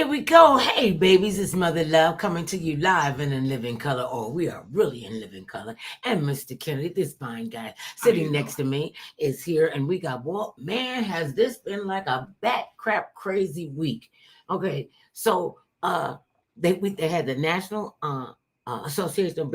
we go. Hey, babies, it's Mother Love coming to you live and in living color. Oh, we are really in living color. And Mr. Kennedy, this fine guy sitting next to me, is here. And we got, well, man, has this been like a bat crap crazy week? Okay, so they had the National Association of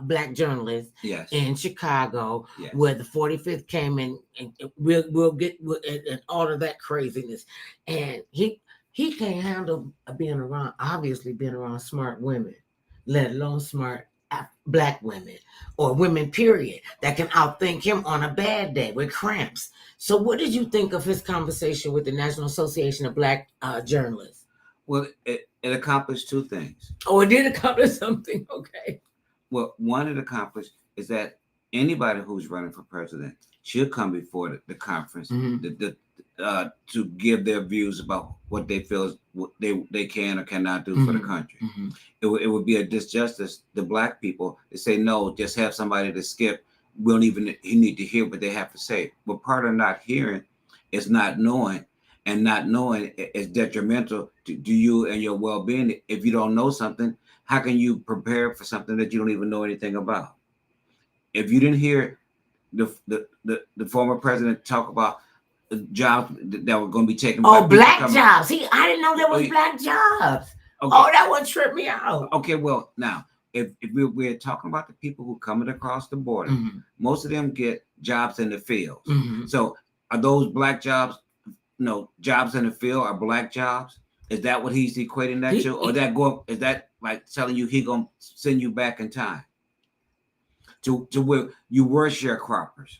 Black Journalists in Chicago, where the 45th came in, and we'll get and all of that craziness. And he can't handle being around smart women, let alone smart Black women or women, period, that can outthink him on a bad day with cramps. So what did you think of his conversation with the National Association of Black Journalists? Well, it accomplished two things. Oh, it did accomplish something. Okay. Well, one it accomplished is that anybody who's running for president should come before the conference to give their views about what they feel they can or cannot do for the country. It would be a disjustice to Black people to say, no, just have somebody to skip. We don't even need to hear what they have to say. But part of not hearing is not knowing. And not knowing is detrimental to you and your well-being. If you don't know something, how can you prepare for something that you don't even know anything about? If you didn't hear the former president talk about jobs that were going to be taken. Oh, Black jobs. I didn't know there was Black jobs. Okay. Oh, that would trip me out. Okay, well, now, if we're talking about the people who coming across the border, most of them get jobs in the fields. So are those Black jobs? No, jobs in the field are Black jobs. Is that what he's equating that to? Or is that like telling you he gonna send you back in time to where you were sharecroppers?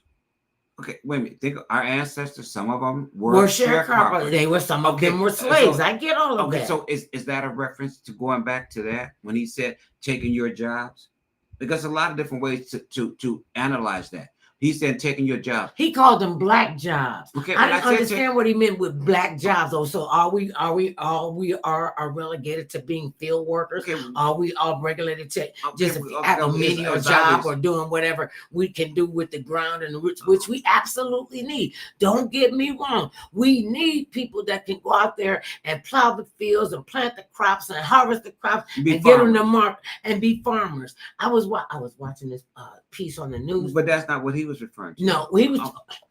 Okay, wait a minute. Think of our ancestors. Some of them were sharecroppers. Some of them were slaves. I get all of that. So is that a reference to going back to that when he said taking your jobs? Because a lot of different ways to analyze that. He said taking your job. He called them Black jobs. Okay, I didn't understand what he meant with Black jobs. Though. So are we relegated to being field workers? Okay. Are we all regulated to just have a menial job or doing whatever we can do with the ground and the roots, which we absolutely need. Don't get me wrong. We need people that can go out there and plow the fields and plant the crops and harvest the crops and get them to market and be farmers. I was watching this piece on the news, but that's not what he was referring to. No, he was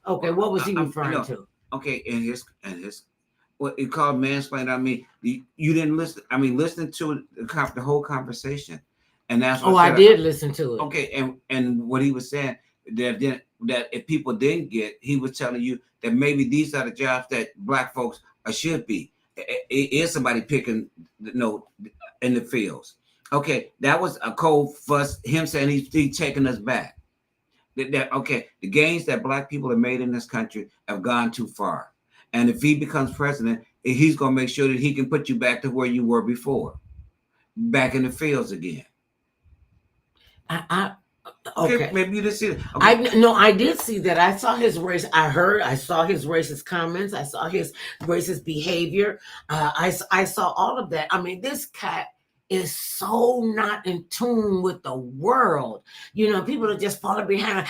okay. What was he referring to? Okay, and his what he called mansplaining. I mean, you didn't listen. I mean, listen to the whole conversation, and that's what I did listen to it. Okay, and what he was saying that if people didn't get, he was telling you that maybe these are the jobs that Black folks should be. Is somebody picking in the fields? Okay, that was a cold fuss. Him saying he's taking us back. The gains that Black people have made in this country have gone too far. And if he becomes president, he's going to make sure that he can put you back to where you were before, back in the fields again. Okay. Maybe you didn't see it. Okay. I did see that. I saw his race. I saw his racist comments. I saw his racist behavior. I saw all of that. I mean, this cat is so not in tune with the world. People are just falling behind.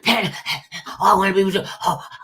I want to be with you.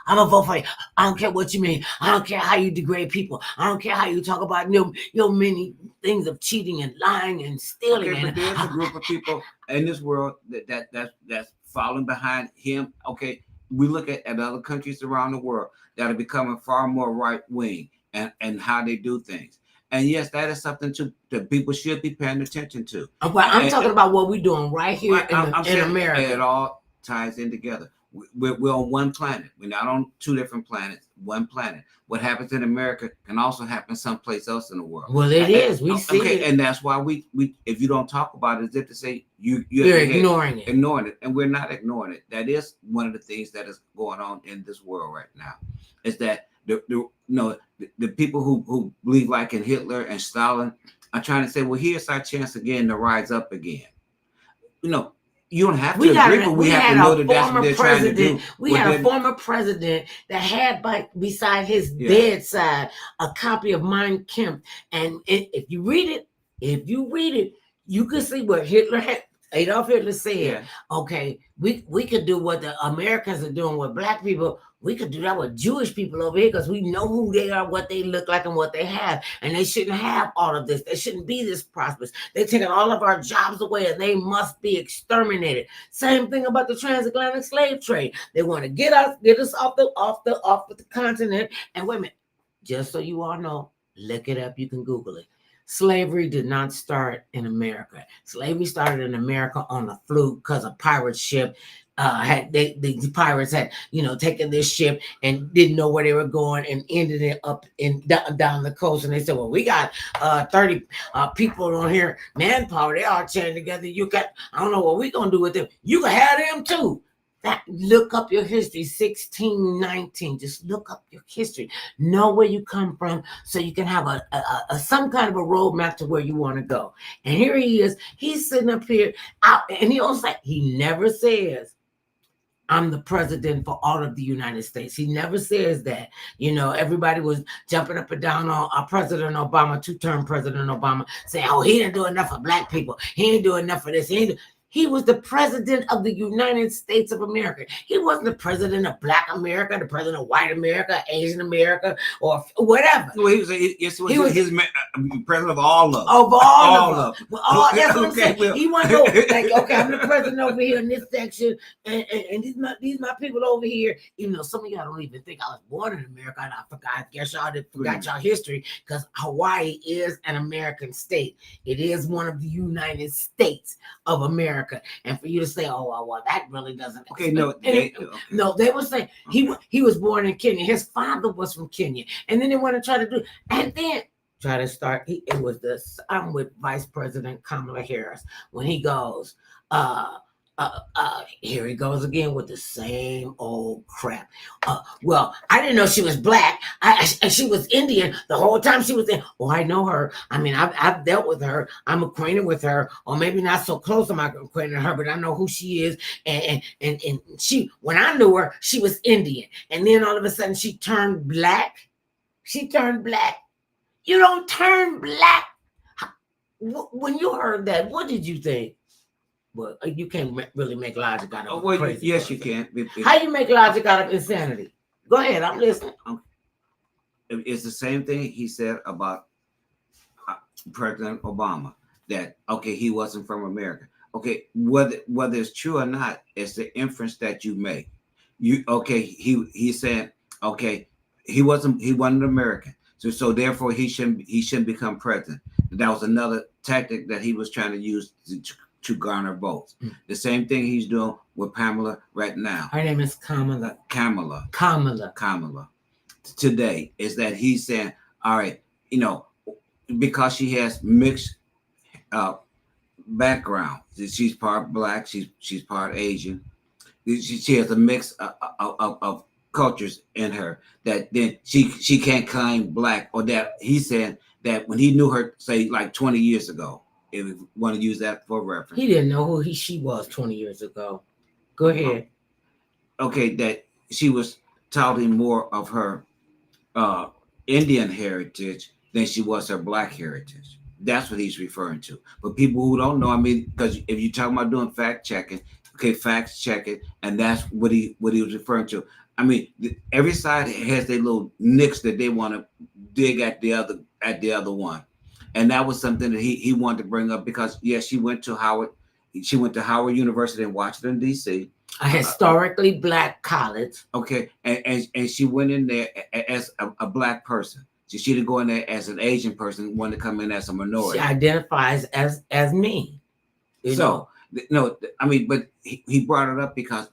I'm gonna vote for you. I don't care what you mean. I don't care how you degrade people. I don't care how you talk about your many things of cheating and lying and stealing. Okay, but there's a group of people in this world that's falling behind him. Okay, we look at other countries around the world that are becoming far more right wing and how they do things. And yes, that is something that people should be paying attention to. Well, I'm talking about what we're doing right here in America. It all ties in together. We're on one planet. We're not on two different planets. One planet. What happens in America can also happen someplace else in the world. Well, it is. We see it. And that's why we if you don't talk about it, as if to say you're ignoring it. Ignoring it. And we're not ignoring it. That is one of the things that is going on in this world right now. Is that the people who believe like in Hitler and Stalin are trying to say, well, here's our chance again to rise up again. You don't have to agree, but we have to know that that's what they're trying to do. We had a former president that had beside his bedside a copy of Mein Kampf, and if you read it, you can see what Hitler had Adolf Hitler said, Yeah. okay, we could do what the Americans are doing with black people. We could do that with Jewish people over here because we know who they are, what they look like, and what they have. And they shouldn't have all of this. They shouldn't be this prosperous. They're taking all of our jobs away and they must be exterminated. Same thing about the transatlantic slave trade. They want to get us off the continent. And wait a minute, just so you all know, look it up. You can Google it. Slavery did not start in America. Slavery started in America on a fluke because a pirate ship the pirates had taken this ship and didn't know where they were going and ended it up in down the coast. And they said, well, we got 30 people on here, manpower. They all chained together. I don't know what we're gonna do with them. You can have them too. Look up your history, 1619. Just look up your history. Know where you come from so you can have a some kind of a roadmap to where you want to go. And here he is. He's sitting up here out, and he never says, I'm the president for all of the United States. He never says that. Everybody was jumping up and down on President Obama, two-term President Obama, saying, oh, he didn't do enough for black people. He didn't do enough for this. He was the president of the United States of America. He wasn't the president of Black America, the president of White America, Asian America, or whatever. Well, he was president of all of them. Of all of them. Well, that's what I'm saying. Well. He wanted to go, like, okay, I'm the president over here in this section, and these my people over here. Even though some of y'all don't even think I was born in America, and I forgot. I guess y'all forgot y'all history, because Hawaii is an American state. It is one of the United States of America. And for you to say, oh, well, that really doesn't. Okay, no. They were saying he was born in Kenya. His father was from Kenya. And then they want to try to do, and then try to start. It was I'm with Vice President Kamala Harris when he goes, here he goes again with the same old crap. Well, I didn't know she was black. She was Indian the whole time she was in. Oh, I know her. I mean, I've dealt with her. I'm acquainted with her, or maybe not so close. I'm acquainted with her, but I know who she is. And she, when I knew her, she was Indian, and then all of a sudden she turned black. She turned black. You don't turn black. When you heard that, what did you think? Well, you can't really make logic out of crazy. Yes, person. You can. How you make logic out of insanity? Go ahead, I'm listening. It's the same thing he said about President Obama, that, okay, he wasn't from America. Okay, whether it's true or not, it's the inference that you make. He said, okay, he wasn't American. So therefore he shouldn't become president. That was another tactic that he was trying to use to garner votes. The same thing he's doing with Pamela right now. Her name is Kamala. Kamala. Today is that he's saying, all right, because she has mixed background. She's part black. She's part Asian. She has a mix of cultures in her, that then she can't claim black, or that he said that when he knew her, say like 20 years ago. If we want to use that for reference. He didn't know who she was 20 years ago. Go ahead. Okay, that she was touting more of her Indian heritage than she was her black heritage. That's what he's referring to. But people who don't know, I mean, because if you're talking about doing fact checking, okay, facts check it, and that's what he was referring to. I mean, every side has their little nicks that they want to dig at the other one. And that was something that he wanted to bring up, because yes, she went to Howard University in Washington, D.C. A historically black college. Okay, and she went in there as a black person. She didn't go in there as an Asian person, wanted to come in as a minority. She identifies as me. No, I mean, but he brought it up because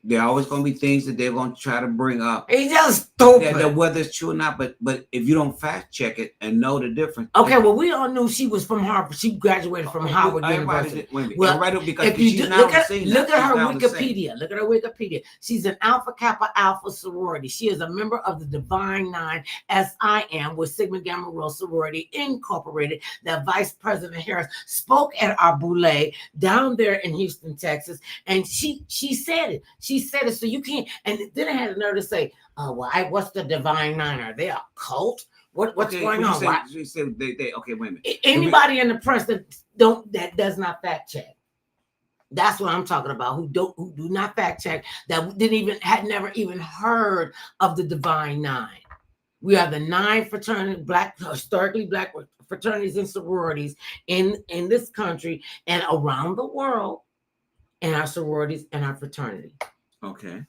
there are always going to be things that they're going to try to bring up. He's just stupid. That whether it's true or not, but if you don't fact check it and know the difference. Okay, well, we all knew she was from Harvard. She graduated from Howard University. Because if you look at her Wikipedia, look at her Wikipedia. She's an Alpha Kappa Alpha sorority. She is a member of the Divine Nine, as I am, with Sigma Gamma Rho Sorority Incorporated. That Vice President Harris spoke at our boule down there in Houston, Texas, and she said it. She said it, so you can't. And then I had a nerve to say, "Oh, well, what's the Divine Nine? Are they a cult? What's going on?" She said they okay, wait a minute. Anybody in the press that does not fact check. That's what I'm talking about. Who do not fact check, that had never even heard of the Divine Nine. We are the 9 fraternity, historically black fraternities and sororities in this country and around the world, and our sororities and our fraternity. Okay.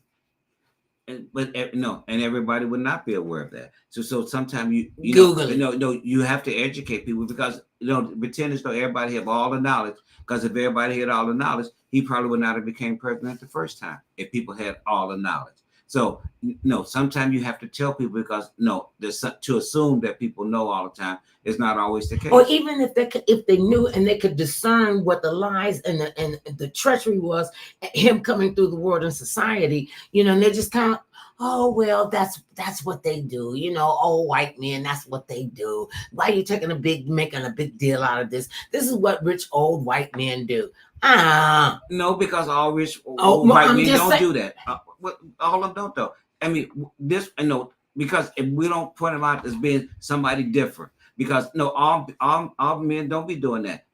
But no, and everybody would not be aware of that. So sometimes you Google it. No, you have to educate people, because pretend as though everybody have all the knowledge. Because if everybody had all the knowledge, he probably would not have became president the first time if people had all the knowledge. So no, sometimes you have to tell people, because to assume that people know all the time is not always the case. Or even if they knew and they could discern what the lies and the treachery was, him coming through the world and society, and they just kind of, oh well, that's what they do, old white men, that's what they do. Why are you making a big deal out of this? This is what rich old white men do. No, because all rich old white men don't do that. All of them don't, though. I mean, because if we don't point them out as being somebody different, because all men don't be doing that.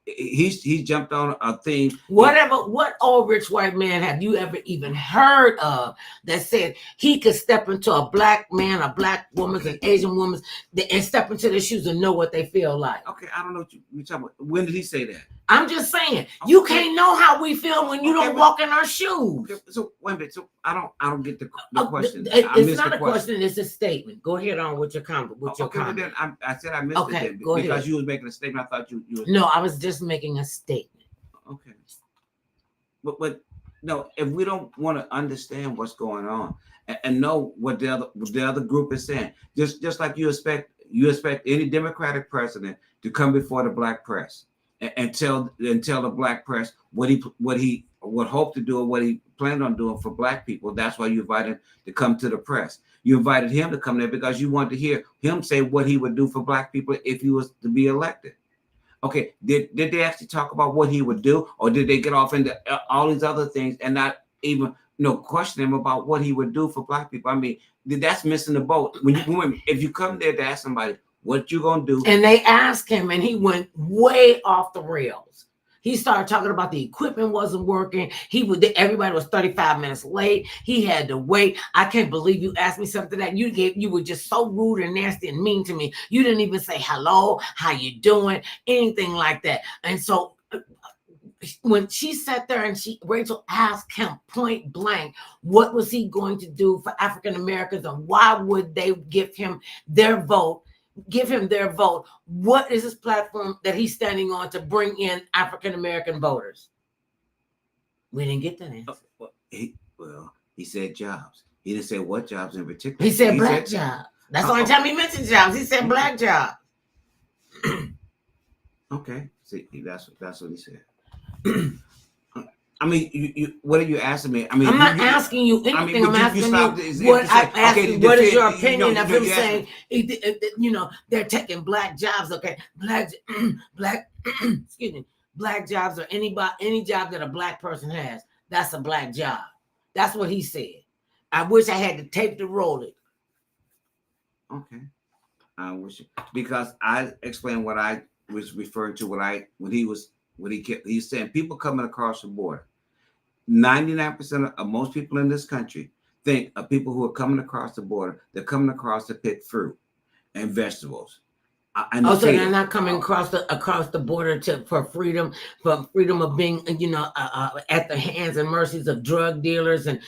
He's jumped on a thing. What old rich white man have you ever even heard of that said he could step into a black man, a black woman, an Asian woman, and step into their shoes and know what they feel like? Okay, I don't know what you're talking about. When did he say that? I'm just saying, you can't know how we feel when you don't walk in our shoes. Okay, so wait a minute. So I don't get the question. It's not a question. It's a statement. Go ahead on with your comment. But then I said I missed it then, because you was making a statement. I thought you was... No, I was just making a statement. Okay. But no, if we don't want to understand what's going on and know what the other group is saying, just like you expect any Democratic president to come before the black press and tell the black press what he would hope to do or what he planned on doing for black people. That's why you invited him to come to the press. You invited him to come there because you wanted to hear him say what he would do for black people if he was to be elected. Okay, did they actually talk about what he would do, or did they get off into all these other things and not even question him about what he would do for black people? I mean, that's missing the boat. If you come there to ask somebody what you gonna do, and they asked him, and he went way off the rails. He started talking about the equipment wasn't working. Everybody was 35 minutes late. He had to wait. I can't believe you asked me something that you were just so rude and nasty and mean to me. You didn't even say hello, how you doing, anything like that. And so when she sat there and Rachel asked him point blank, what was he going to do for African Americans and why would they give him their vote? What is his platform that he's standing on to bring in African American voters? We didn't get that answer. He said jobs. He didn't say what jobs in particular. He said black jobs. That's the only time he mentioned jobs. He said black jobs. Okay, see, that's what he said. I mean, you what are you asking me? I mean, I'm not asking you anything. I'm asking you what is your opinion of him saying, they're taking black jobs. Okay, excuse me, black jobs or any job that a black person has, that's a black job. That's what he said. I wish I had the tape to roll it. Okay, I wish, because I explained what I was referring to he's saying people coming across the border. 99% of most people in this country think of people who are coming across the border. They're coming across to pick fruit and vegetables. So they're not coming across the border for freedom of being, at the hands and mercies of drug dealers and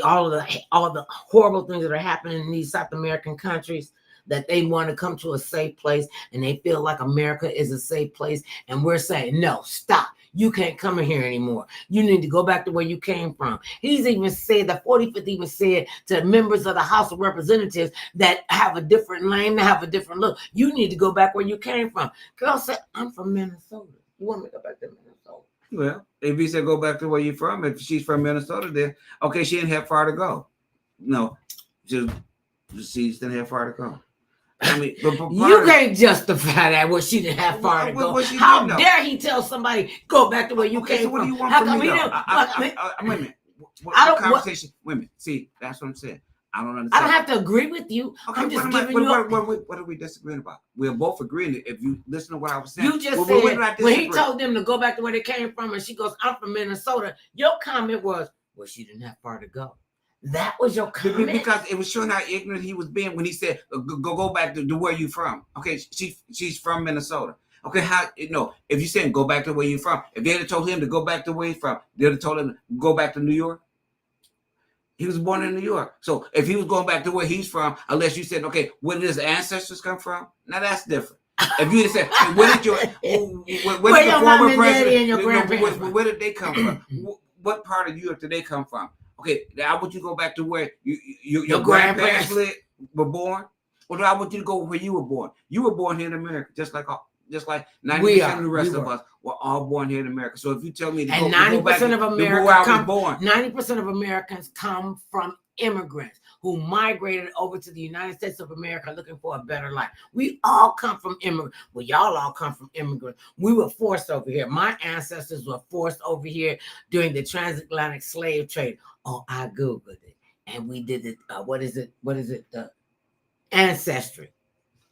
all the horrible things that are happening in these South American countries. That they want to come to a safe place and they feel like America is a safe place. And we're saying, no, stop. You can't come in here anymore. You need to go back to where you came from. He's even said, the 45th even said to members of the House of Representatives that have a different name, have a different look, you need to go back where you came from. Girl said, I'm from Minnesota. You want me to go back to Minnesota? Well, if he said go back to where you're from, if she's from Minnesota, then okay, she didn't have far to go. No, she didn't have far to go. I mean, you can't justify that. Well, she didn't have far to go. How dare he tell somebody go back to where you came from? What do you want from me? Wait a minute. Conversation. Wait a minute. See, that's what I'm saying. I don't understand. I don't have to agree with you. Okay, I'm just what giving you. What are we disagreeing about? We're both agreeing. If you listen to what I was saying, You just said when he told them to go back to where they came from, and she goes, "I'm from Minnesota." Your comment was, "Well, she didn't have far to go." That was your comment because it was showing how ignorant he was being when he said, "Go back to where you from." Okay, she's from Minnesota. Okay, how if you saying go back to where you from, if they had told him to go back to where he's from, they'd have told him to go back to New York. He was born in New York. So if he was going back to where he's from, unless you said, okay, where did his ancestors come from? Now that's different. If you said, hey, where did your former president, where did they come from? What part of Europe did they come from? Okay, now would you go back to where your grandparents were born? Or I want you to go where you were born. You were born here in America, just like 90% of the rest of us were all born here in America. So if you tell me to and go 90% of America 90% of Americans come from immigrants who migrated over to the United States of America looking for a better life. We all come from immigrants. Well, y'all all come from immigrants. We were forced over here. My ancestors were forced over here during the transatlantic slave trade. Oh, I Googled it. And we did it. What is it? Ancestry.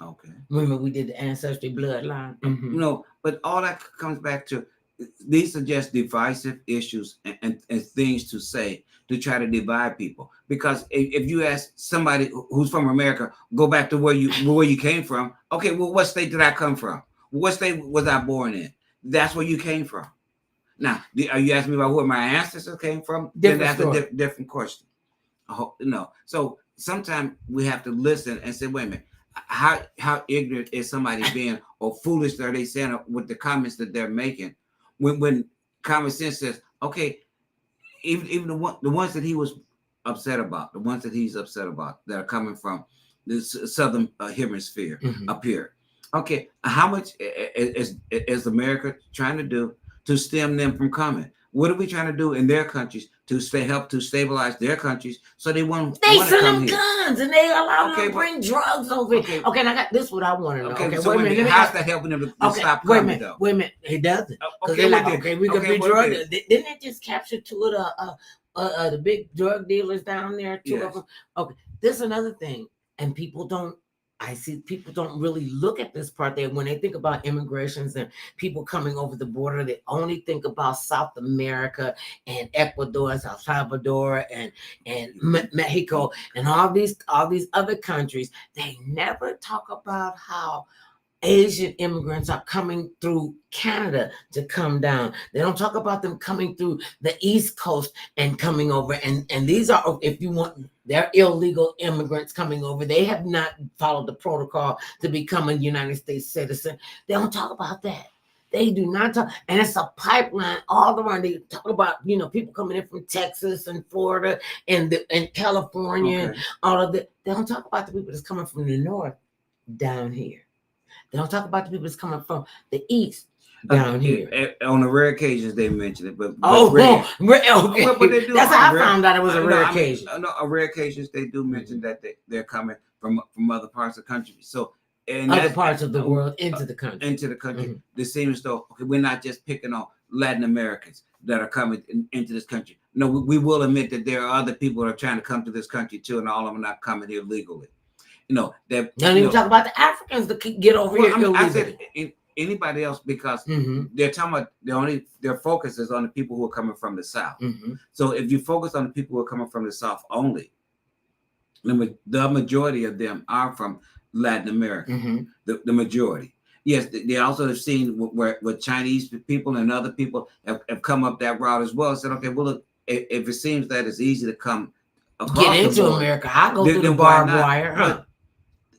Okay. Remember, we did the ancestry bloodline. Mm-hmm. No, but all that comes back to these are just divisive issues and things to say to try to divide people. Because if you ask somebody who's from America, go back to where you came from. Okay, well, what state did I come from? What state was I born in? That's where you came from. Now, are you asking me about where my ancestors came from? Then that's a different question. No. So sometimes we have to listen and say, wait a minute. How ignorant is somebody being, or foolish are they saying with the comments that they're making? When common sense says, okay, even the ones that he was upset about, the ones that he's upset about that are coming from the southern hemisphere up here. Okay, how much is America trying to do to stem them from coming? What are we trying to do in their countries to help to stabilize their countries so they won't? They send them guns and they allow them to bring drugs over here. Okay, and I got this. What I want to know. Okay, so wait a minute. How's that helping them to stop coming? Wait a minute. It doesn't. Okay, they're like, okay, we could be drug. Didn't they just capture two of the big drug dealers down there? Two of them. Okay, this is another thing, and people don't really look at this part there when they think about immigrations and people coming over the border. They only think about South America and Ecuador and El Salvador and Mexico and all these other countries. They never talk about how Asian immigrants are coming through Canada to come down. They don't talk about them coming through the East Coast and coming over. And these are, if you want, they're illegal immigrants coming over. They have not followed the protocol to become a United States citizen. They don't talk about that. They do not talk. And it's a pipeline all around. They talk about, people coming in from Texas and Florida and California and all of that. They don't talk about the people that's coming from the north down here. They don't talk about the people that's coming from the east down here. On the rare occasions they mention it, but okay. But they do. That's how I found out it was a rare occasion. On rare occasions they do mention that they're coming from other parts of the country. So other parts of the world into the country. It seems as though we're not just picking on Latin Americans that are coming into this country. No, we will admit that there are other people that are trying to come to this country too, and all of them are not coming here legally. That don't even talk about the Africans that get over here. I said anybody else because they're talking about their focus is on the people who are coming from the South. So if you focus on the people who are coming from the South only, the majority of them are from Latin America. The majority. Yes, they also have seen where Chinese people and other people have come up that route as well. Said, okay, well, look, if it seems that it's easy to come across get into America, I go through the barbed wire.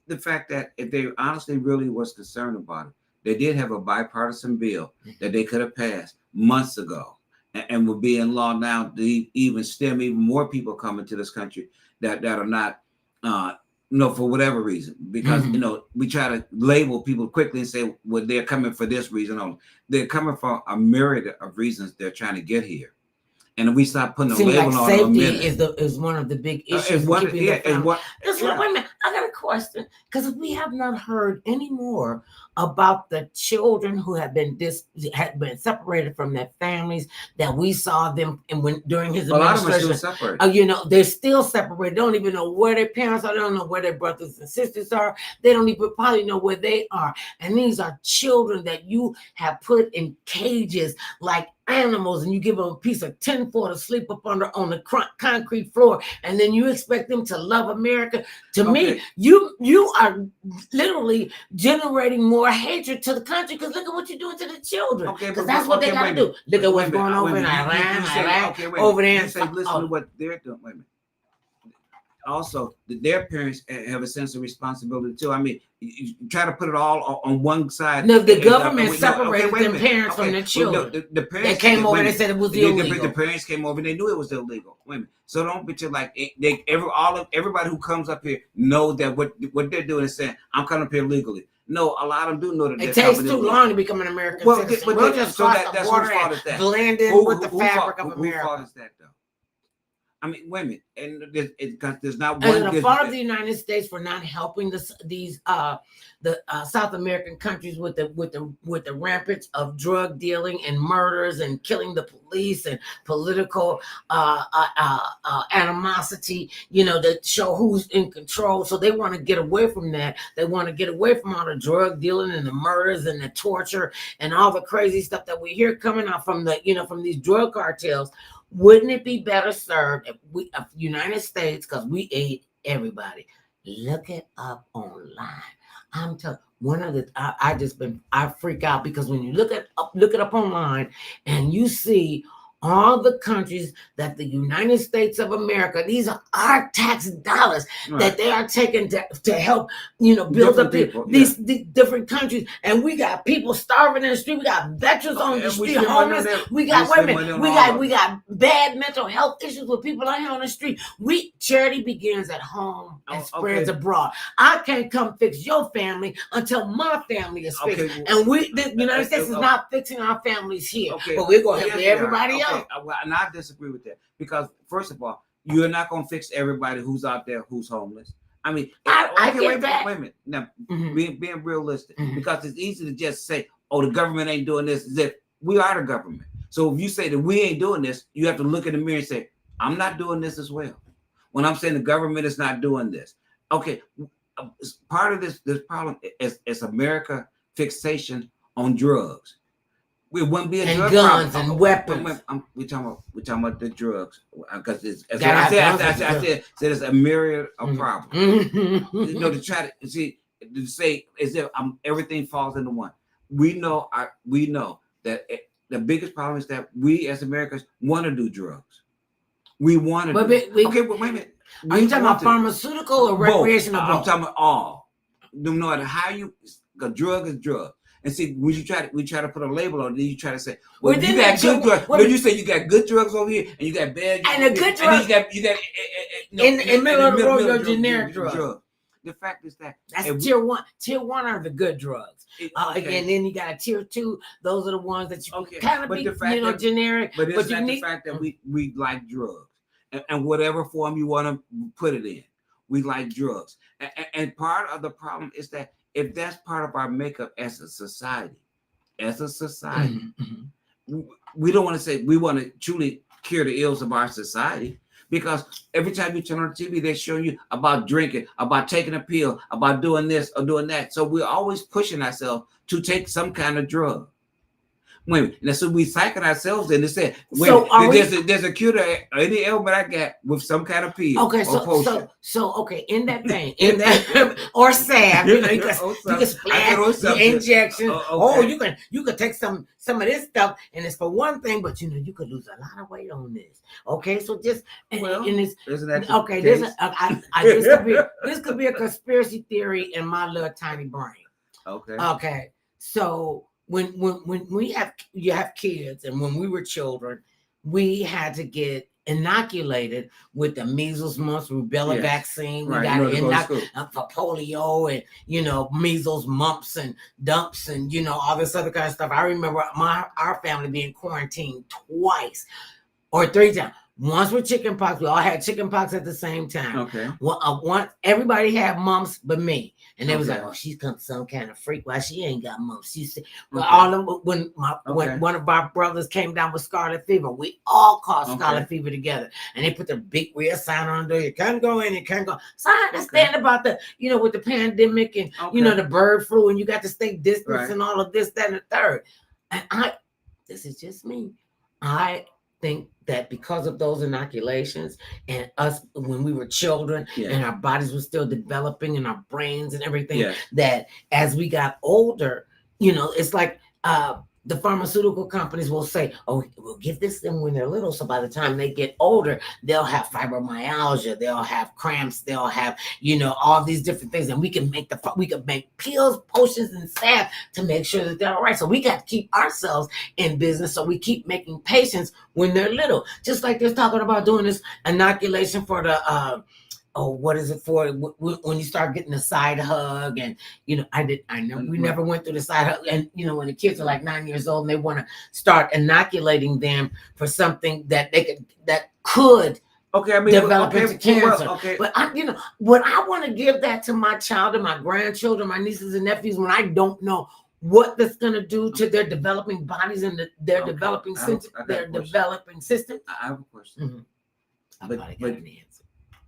The fact that if they honestly really was concerned about it, they did have a bipartisan bill that they could have passed months ago and would be in law now to even stem even more people coming to this country that are not, for whatever reason, because, we try to label people quickly and say, well, they're coming for this reason only. They're coming for a myriad of reasons they're trying to get here. And if we start putting a Seems label like on them, safety is one of the big issues. Wait a minute, minute. I got a question because we have not heard any more about the children who have been separated from their families that we saw them during his administration. A lot of them are still separated. You know, they're still separated. They don't even know where their parents are. They don't know where their brothers and sisters are. They don't even probably know where they are. And these are children that you have put in cages like animals, and you give them a piece of tinfoil to sleep up on the concrete floor, and then you expect them to love America. To me, you are literally generating more hatred to the country because look at what you're doing to the children. Because that's what they got to do. Look at what's going on in Iran, over there. Listen to what they're doing. Wait a minute. Also, their parents have a sense of responsibility too. I mean, you try to put it all on one side. No, the government separated them parents from their children. Well, the parents they came over and they said it was illegal. The parents came over and they knew it was illegal. Wait a minute. So don't picture like everybody who comes up here knows that what they're doing is saying, I'm coming up here legally. No, a lot of them do know that. It takes too long to become an American citizen. We'll just cross the border and blend in with the fabric of America. Who fault is that though? I mean, wait a minute, and there's not one. And the fault of the United States for not helping these South American countries with the rampage of drug dealing and murders and killing the police and political animosity. You know, that show who's in control. So they want to get away from that. They want to get away from all the drug dealing and the murders and the torture and all the crazy stuff that we hear coming out from from these drug cartels. Wouldn't it be better served if United States, because we aid everybody, look it up online. I'm telling I freak out because when you look it up online and you see all the countries that the United States of America, these are our tax dollars that they are taking to help, build up these different countries. And we got people starving in the street. We got veterans on the street, homeless. We got women. We got bad mental health issues with people out here on the street. Charity begins at home and spreads abroad. I can't come fix your family until my family is fixed. And the United States is not fixing our families here. But we're going to help everybody else. And I disagree with that because, first of all, you're not going to fix everybody who's out there who's homeless. I mean, I get that. Wait a minute. Now, being realistic, because it's easy to just say, "Oh, the government ain't doing this." As if we are the government. So if you say that we ain't doing this, you have to look in the mirror and say, "I'm not doing this as well." When I'm saying the government is not doing this, okay, part of this problem is America fixation on drugs. It wouldn't be a drug guns problem. And weapons. We're talking about the drugs because I said it's a myriad of problems. To try to say as if everything falls into one. We know that the biggest problem is that we as Americans want to do drugs. We want to. But wait a minute. Are you talking about pharmaceutical or recreational? I'm talking about all. No matter how a drug is drug. And see, when we try to put a label on it, then you try to say, well, you got good drugs. No, you say you got good drugs over here, and you got bad drugs. And the good drugs, in the middle of the road, your generic drugs. The fact is that's tier one. Tier one are the good drugs. And then you got a tier two. Those are the ones that you kind of be, generic. But it's not the fact that we like drugs, and whatever form you want to put it in, we like drugs. And part of the problem is that if that's part of our makeup as a society, we don't want to say we want to truly cure the ills of our society, because every time you turn on the TV, they're showing you about drinking, about taking a pill, about doing this or doing that. So we're always pushing ourselves to take some kind of drug. Wait, and so we psyching ourselves in and say, there's a cure to any ailment I got with some kind of pill. Okay, so in that vein, or salve, you can splash the injection. You can take some of this stuff, and it's for one thing, but you could lose a lot of weight on this. Okay, so just isn't that okay? This could be a conspiracy theory in my little tiny brain. Okay, so. When you have kids, and when we were children, we had to get inoculated with the measles, mumps, rubella vaccine. We got inoculated for polio and measles, mumps, and dumps, and all this other kind of stuff. I remember our family being quarantined twice. or 3 times. Once with chickenpox, we all had chickenpox at the same time. Okay. Once everybody had mumps but me, and they was Okay. like, "Oh, she's some kind of freak. Why she ain't got mumps?" She said, "Well, Okay. all of when Okay. one of our brothers came down with scarlet fever, we all caught Okay. scarlet fever together, and they put the big red sign on the door. You can't go in, you can't go." So I Okay. understand about the, with the pandemic and Okay. the bird flu, and you got to stay distance Right. and all of this, that, and the third. And this is just me. I think that because of those inoculations and us when we were children and our bodies were still developing and our brains and everything, that as we got older, it's like the pharmaceutical companies will say, "Oh, we'll give this them when they're little, so by the time they get older, they'll have fibromyalgia, they'll have cramps, they'll have all these different things, and we can make pills, potions, and salve to make sure that they're all right." So we got to keep ourselves in business, so we keep making patients when they're little. Just like they're talking about doing this inoculation for the what is it for when you start getting the side hug? And I know we never went through the side hug, and when the kids are like 9 years old and they want to start inoculating them for something that could develop into cancer. But when I want to give that to my child and my grandchildren, my nieces and nephews, when I don't know what that's going to do to their developing bodies and their developing system. I have a question. I probably got an answer.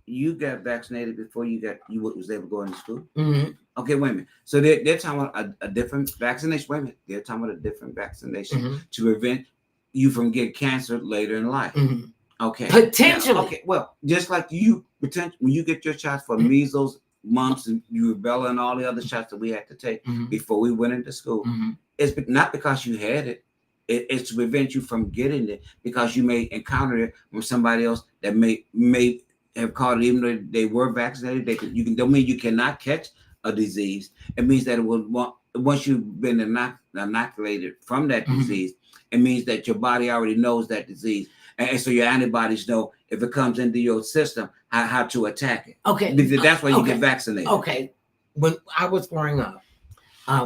You got vaccinated before you was able to go into school? Mm-hmm. Okay, wait a minute. So they're talking about a different vaccination. Wait a minute. They're talking about a different vaccination to prevent you from getting cancer later in life. Mm-hmm. Okay. Potentially. Now, okay. Well, just like when you get your shots for measles, mumps, and rubella, and all the other shots that we had to take before we went into school, it's not because you had it. It's to prevent you from getting it, because you may encounter it from somebody else that may have caught it, even though they were vaccinated. Don't mean you cannot catch a disease. It means that once you've been inoculated from that disease, it means that your body already knows that disease, and so your antibodies know if it comes into your system how to attack it. Okay, because that's why you get vaccinated. Okay, when I was growing up,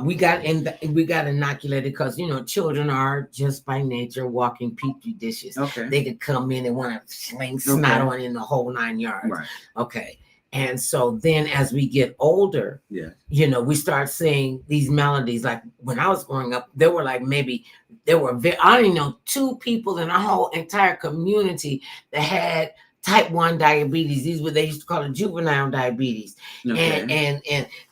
we got inoculated because children are just by nature walking petri dishes. Okay, they could come in and want to sling snot on in the whole 9 yards. Right. Okay, and so then as we get older, we start seeing these melodies. Like when I was growing up, I only know 2 people in our whole entire community that had type 1 diabetes. They used to call it juvenile diabetes. Okay.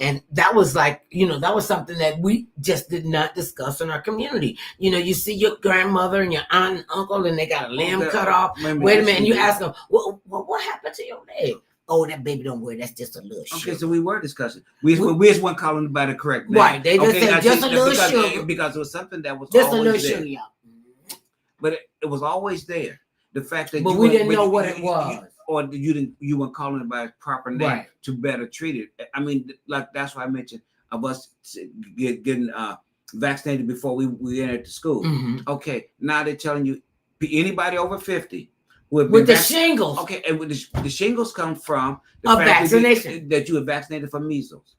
And that was like, that was something that we just did not discuss in our community. You see your grandmother and your aunt and uncle and they got a limb cut off. Wait a minute, and you ask them, well, what happened to your leg? Oh, that baby don't worry, that's just a little sugar. Okay, so we were discussing. We just weren't calling it by the correct name. Right, they just said just a little sugar. Because it was something that was just always a little there. sugar, y'all. But it was always there. The fact that we didn't know what it was. Or you weren't calling it by its proper name to better treat it. I mean, like that's why I mentioned of us getting vaccinated before we entered the school. Okay, now they're telling you anybody over 50 with the shingles. Okay, and with the shingles come from the vaccination that you were vaccinated for measles.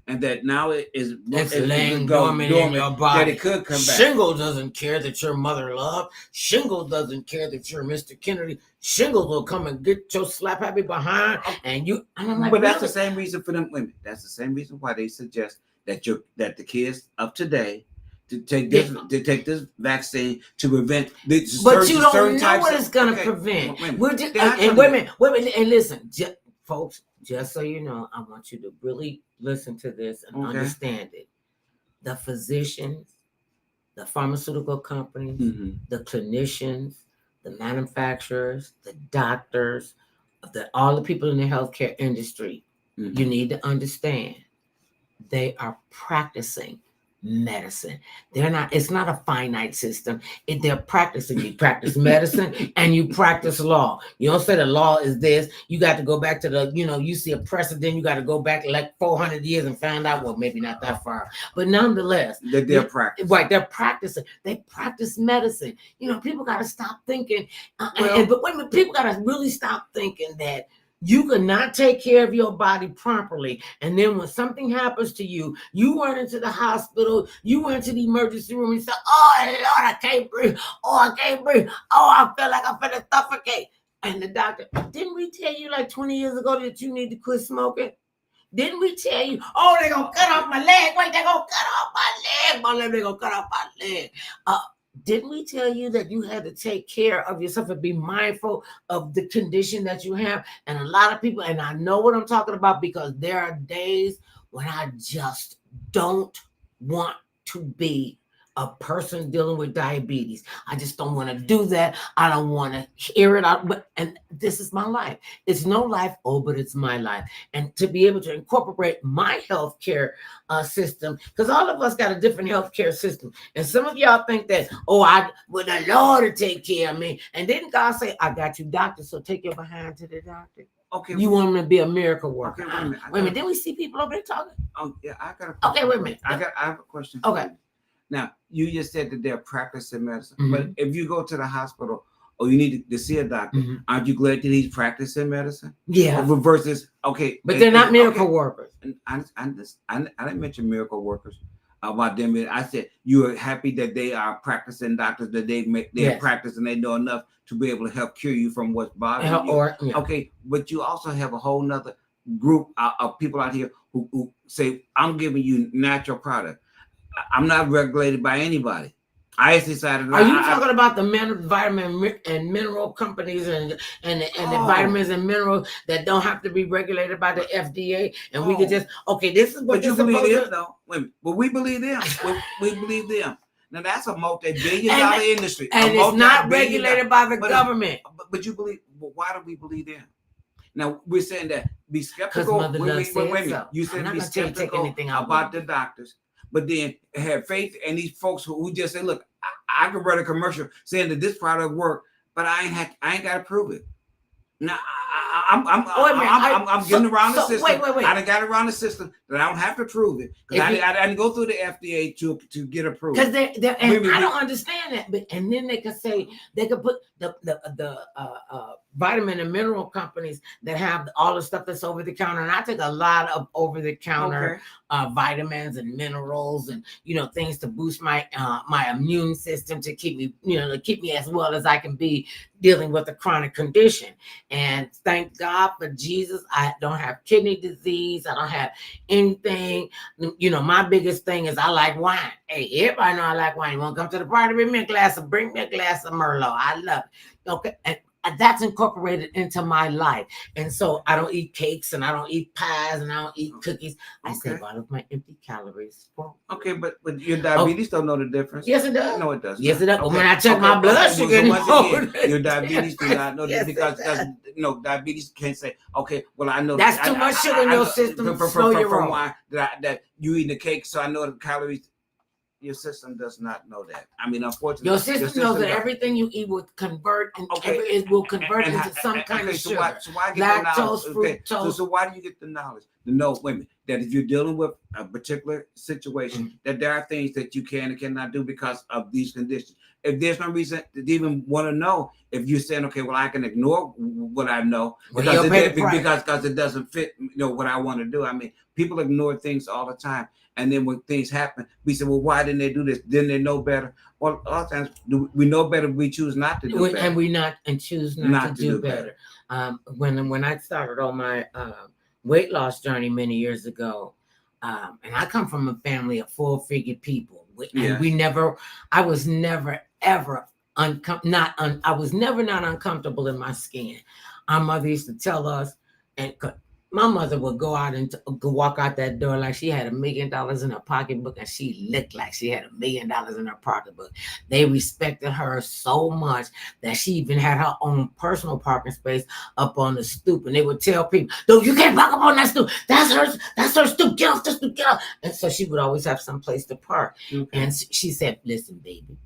And that now it's laying dormant in your body. That it could come back. Shingles doesn't care that your mother loved. Shingles doesn't care that you're Mr. Kennedy. Shingles will come and get your slap happy behind, and you. And I'm like, but that's the same reason for them women. That's the same reason why they suggest that the kids of today to take this vaccine to prevent this. But you don't know what it's going to prevent. We're just women, and listen, folks. Just so you know, I want you to really listen to this and understand it. The physicians, the pharmaceutical companies, the clinicians, the manufacturers, the doctors, all the people in the healthcare industry, you need to understand they are practicing medicine. It's not a finite system. They're practicing. You practice medicine and you practice law. You don't say the law is this. You got to go back to you see a precedent, you got to go back like 400 years and find out, well, maybe not that far. But nonetheless, they're practicing. Right, they're practicing. They practice medicine. People got to stop thinking. But wait a minute, people got to really stop thinking that You cannot take care of your body properly. And then when something happens to you, you run into the hospital, you went to the emergency room and say, oh, Lord, I can't breathe. Oh, I can't breathe. Oh, I feel like I'm going to suffocate. And the doctor, didn't we tell you like 20 years ago that you need to quit smoking? Didn't we tell you, oh, they're going to cut off my leg. Wait, they're going to cut off my leg. They're going to cut off my leg. Didn't we tell you that you had to take care of yourself and be mindful of the condition that you have? And a lot of people, and I know what I'm talking about because there are days when I just don't want to be a person dealing with diabetes. I just don't want to do that. I don't want to hear it out. And this is my life. It's no life, but it's my life. And to be able to incorporate my healthcare system, because all of us got a different healthcare system. And some of y'all think that, well, the Lord will take care of me. And didn't God say, I got you, doctor, so take your behind to the doctor? Okay. You want him to be a miracle worker. Okay, wait a minute. Didn't we see people over there talking? Oh, yeah, I got a question. Okay, wait a minute. I have a question. Okay. Now, you just said that they're practicing medicine, but if you go to the hospital or you need to see a doctor, aren't you glad that he's practicing medicine? Yeah. Versus, okay. But they're not miracle workers. And I didn't mention miracle workers about them. I said you are happy that they are practicing doctors, that they're practicing, they know enough to be able to help cure you from what's bothering you. Okay, but you also have a whole nother group of people out here who say, I'm giving you natural product. I'm not regulated by anybody. I decided. Are you talking about the vitamin and mineral companies and the vitamins and minerals that don't have to be regulated by the FDA? And we could just, this is what you believe them, though. Wait, but we believe them. we believe them. Now that's a multi-billion-dollar industry, and it's not regulated by the government. But you believe? Well, why do we believe them? Now we're saying that be skeptical. Wait a minute. You said be skeptical about the doctors. But then have faith in these folks who just say, look, I can run a commercial saying that this product work, but I ain't got to prove it. Now I'm getting around the system. Wait. I done got around the system that I don't have to prove it because I didn't go through the FDA to get approved. Because I don't understand that. But and then they could say they could put the vitamin and mineral companies that have all the stuff that's over the counter, and I take a lot of over the counter vitamins and minerals and things to boost my immune system to keep me as well as I can be dealing with a chronic condition. And thank God for Jesus, I don't have kidney disease. I don't have anything. My biggest thing is I like wine. Hey, everybody know I like wine. You want to come to the party with me? Bring me a glass of Merlot. I love it. Okay. And that's incorporated into my life. And so I don't eat cakes and I don't eat pies and I don't eat cookies. I save all of my empty calories. Okay, but your diabetes don't know the difference. Yes, it does. No, it doesn't. Yes, it does. When I check my blood sugar, your diabetes do not know this because diabetes can't say, okay, well, I know that's too much sugar in your system. From why that you eating the cake, so I know the calories. Your system does not know that. I mean, unfortunately, your system knows that everything you eat will convert, and it will convert into some kind of sugar. So why get lactose, the knowledge? fructose. So why do you get the knowledge? To know, women, that if you're dealing with a particular situation, that there are things that you can and cannot do because of these conditions. If there's no reason to even want to know, if you're saying, okay, well, I can ignore what I know because it doesn't fit, what I want to do. I mean, people ignore things all the time. And then when things happen, we say, well, why didn't they do this? Didn't they know better? Well, a lot of times we know better, we choose not to do better. And we choose not to do better. When I started on my weight loss journey many years ago, and I come from a family of 4-figure people. And I was never, ever I was never not uncomfortable in my skin. Our mother used to tell us, and my mother would go out and walk out that door like she had $1 million in her pocketbook, and she looked like she had $1 million in her pocketbook. They respected her so much that she even had her own personal parking space up on the stoop. And they would tell people, "No, you can't park up on that stoop. That's her stoop. Get off the stoop. Get off." And so she would always have some place to park. Okay. And she said, "Listen, baby,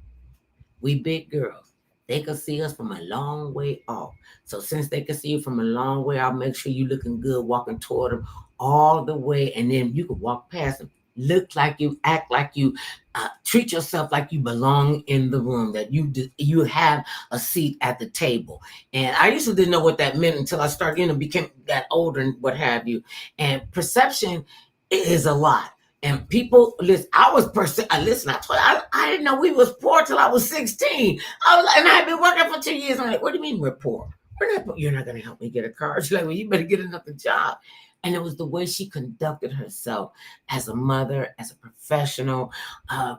we big girls. They could see us from a long way off. So since they can see you from a long way, I'll make sure you looking good walking toward them all the way. And then you could walk past them. look like you, act like you, treat yourself like you belong in the room, that you have a seat at the table. And I used to didn't know what that meant until I started, became that older and what have you. And perception is a lot. And people, listen, listen, I didn't know we was poor till I was 16. And I had been working for 2 years. I'm like, what do you mean we're poor? You're not going to help me get a car. She's like, well, you better get another job. And it was the way she conducted herself as a mother, as a professional.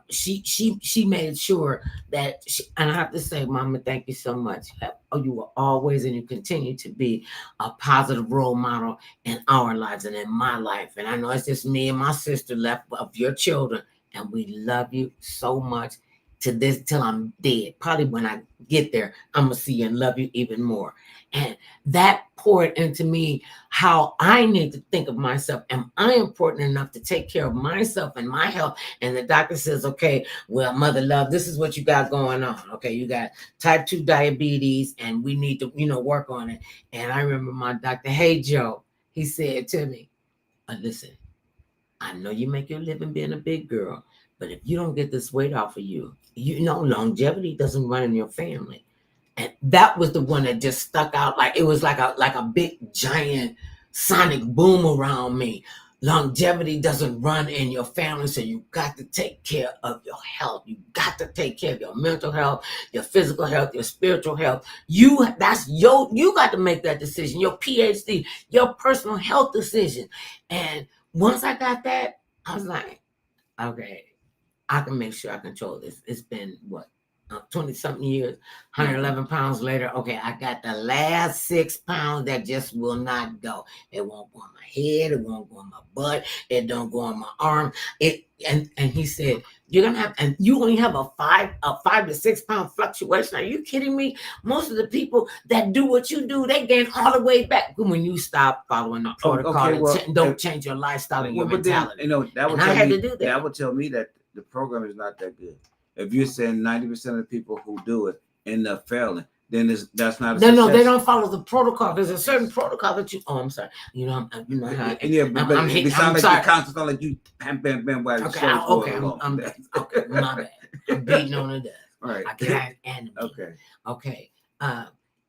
She made sure that, and I have to say, Mama, thank you so much. You were always and you continue to be a positive role model in our lives and in my life. And I know it's just me and my sister left of your children, and we love you so much to this till I'm dead. Probably when I get there, I'm gonna see you and love you even more. And that poured into me how I need to think of myself. Am I important enough to take care of myself and my health? And the doctor says, okay, well, mother love, this is what you got going on. Okay, you got type 2 diabetes and we need to, work on it. And I remember my doctor, hey, Joe, he said to me, listen, I know you make your living being a big girl, but if you don't get this weight off of you, longevity doesn't run in your family. And that was the one that just stuck out. Like it was like a big giant sonic boom around me. Longevity doesn't run in your family, so you got to take care of your health. You got to take care of your mental health, your physical health, your spiritual health. You got to make that decision. Your PhD, your personal health decision. And once I got that, I was like, okay, I can make sure I control this. It's been 20-something years, 111 pounds later. Okay, I got the last 6 pounds that just will not go. It won't go on my head. It won't go on my butt. It don't go on my arm. And he said, you're gonna have, and you only have a 5 to 6 pound fluctuation. Are you kidding me? Most of the people that do what you do, they gain all the way back when you stop following the protocol and don't change your lifestyle and your mentality. That would tell me that the program is not that good. If you're saying 90% of the people who do it end up failing, then that's not a success. No, they don't follow the protocol. There's a certain protocol that I'm sorry. But it sounds like you're constantly like you bam, while the show's going along. Okay, my bad. I'm beating on the desk. All right. I can't animate. Okay.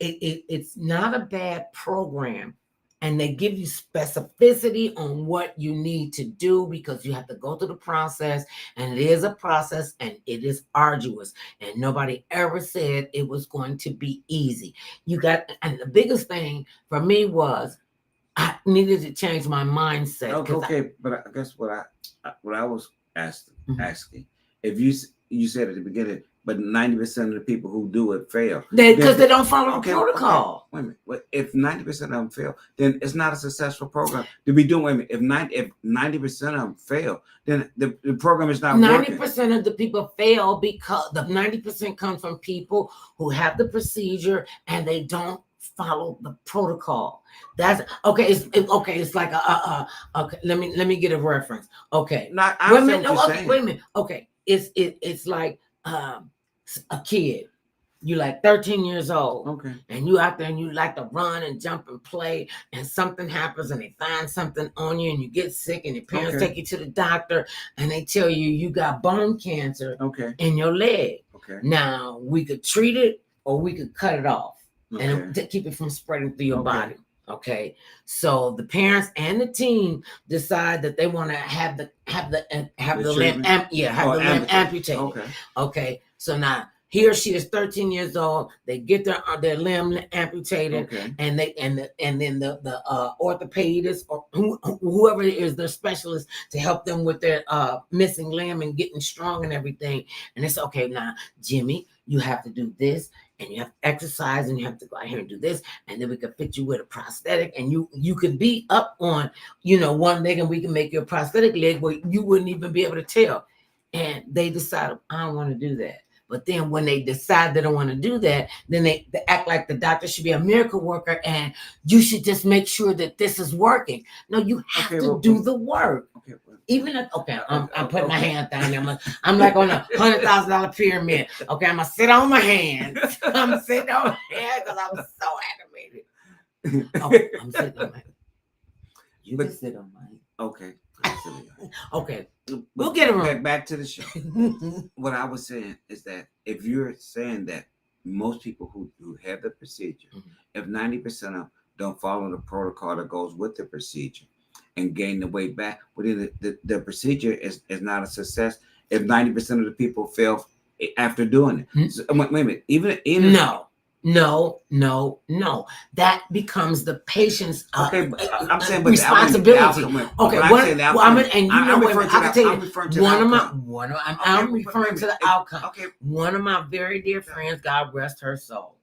It's not a bad program. And they give you specificity on what you need to do because you have to go through the process. And it is a process and it is arduous. And nobody ever said it was going to be easy. And the biggest thing for me was I needed to change my mindset. Okay, but I guess what I was asking, if you said at the beginning, but 90% of the people who do it fail. Because they don't follow the protocol. Okay. Wait a minute. Well, if 90% of them fail, then it's not a successful program to be doing. Wait a minute. If 90% of them fail, then the program is not 90% working. of the people fail because the 90% comes from people who have the procedure and they don't follow the protocol. That's okay. It's like okay. Let me get a reference. Okay. Wait a minute. Okay. It's like a kid. You're like 13 years old. Okay. And you out there and you like to run and jump and play and something happens and they find something on you and you get sick and your parents take you to the doctor and they tell you got bone cancer in your leg. Okay. Now we could treat it or we could cut it off and to keep it from spreading through your body. Okay, so the parents and the team decide that they want to have the limb amputated. Okay. So now he or she is 13 years old. They get their limb amputated, and then the orthopedist or whoever it is, their specialist to help them with their missing limb and getting strong and everything. And it's okay now, Jimmy. You have to do this, and you have to exercise, and you have to go out here and do this, and then we can fit you with a prosthetic, and you could be up on, one leg, and we can make you a prosthetic leg where you wouldn't even be able to tell. And they decided, I don't want to do that. But then when they decide they don't want to do that, then they act like the doctor should be a miracle worker, and you should just make sure that this is working. No, you have to do the work. Even if, I'm putting my hand down there. I'm like on a $100,000 pyramid. Okay, I'm gonna sit on my hands. I'm sitting on my hands because I'm so animated. I'm sitting on my hands. You can sit on my hands. Okay. Absolutely. Okay. We'll get around. Back to the show. What I was saying is that if you're saying that most people who have the procedure, if 90% of them don't follow the protocol that goes with the procedure and gain the weight back, well, then the procedure is not a success if 90% of the people fail after doing it. So, wait a minute. Even No. That becomes the patient's I'm saying, responsibility. Okay, I'm referring to the outcome. Okay. One of my very dear friends, God rest her soul,